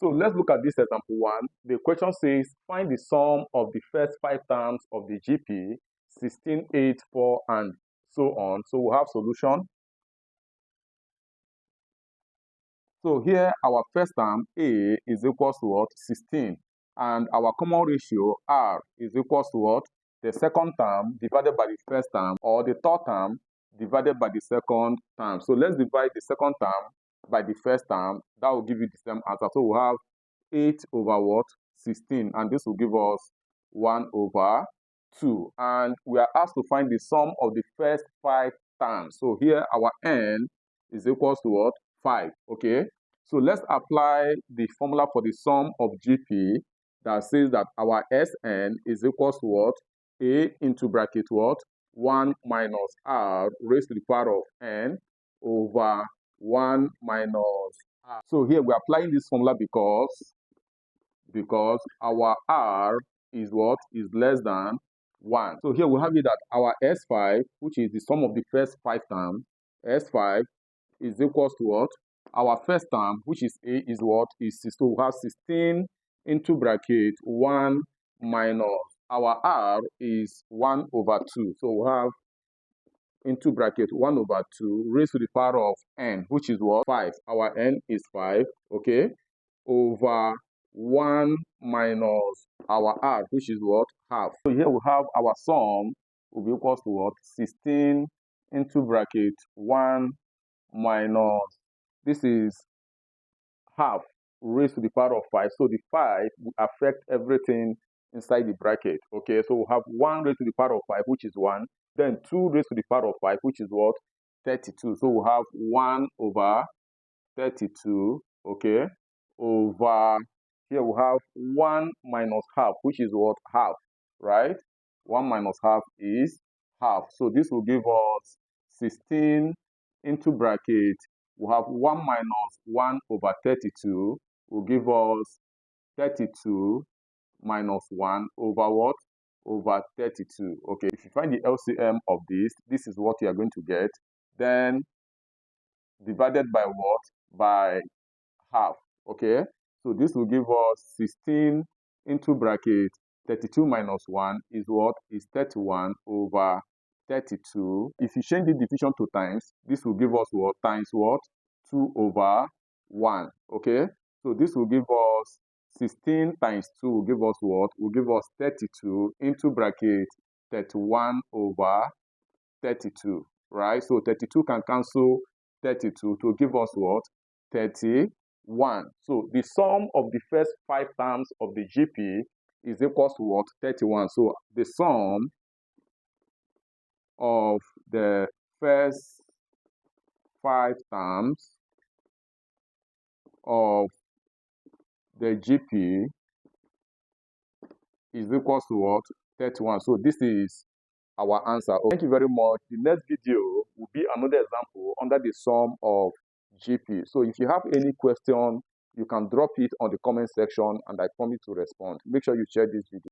So let's look at this example 1. The question says, find the sum of the first 5 terms of the GP, 16, 8, 4, and so on. So we'll have solution. So here our first term, A, is equals to what? 16. And our common ratio, R, is equals to what? The second term divided by the first term, or the third term divided by the second term. So let's divide the second term by the first term. That will give you the same answer. So we'll have 8 over what? 16. And this will give us 1 over 2. And we are asked to find the sum of the first 5 terms. So here our n is equals to what? 5. Okay. So let's apply the formula for the sum of GP that says that our Sn is equals to what? A into bracket what? 1 minus R raised to the power of n over 1 minus R. So here we're applying this formula because our R is what? Is less than 1. So here we have it that our S5, which is the sum of the first 5 terms, S5 is equals to what? Our first term, which is A, is what? Is 16. So we have 16 into bracket 1 minus our R is 1 over 2. So we have into bracket 1 over 2 raised to the power of n, which is what? 5. Our n is 5, okay? Over 1 minus our R, which is what? Half. So here we have our sum will be equals to what? 16 into bracket 1 minus, this is half raised to the power of 5. So the 5 will affect everything inside the bracket. Okay, so we have 1 raised to the power of 5, which is 1. Then 2 raised to the power of 5, which is what? 32. So we have 1 over 32. Okay, over here we have 1 minus half, which is what? Half, right? 1 minus half is half. So this will give us 16 into bracket. We have 1 minus 1 over 32 will give us 32 minus 1 over what? Over 32. Okay, if you find the LCM of this is what you are going to get. Then divided by what? By half. Okay, so this will give us 16 into bracket 32 minus 1 is what? Is 31 over 32. If you change the division to times, this will give us what? Times what? 2 over 1. Okay, so this will give us 16 times 2 will give us what? Will give us 32 into bracket 31 over 32, right? So 32 can cancel 32 to give us what? 31. So the sum of the first 5 terms of the GP is equals to what? 31. So the sum of the first 5 terms of the GP is equals to what? 31. So this is our answer. Okay. Thank you very much. The next video will be another example under the sum of GP. So if you have any question, you can drop it on the comment section and I promise to respond. Make sure you share this video.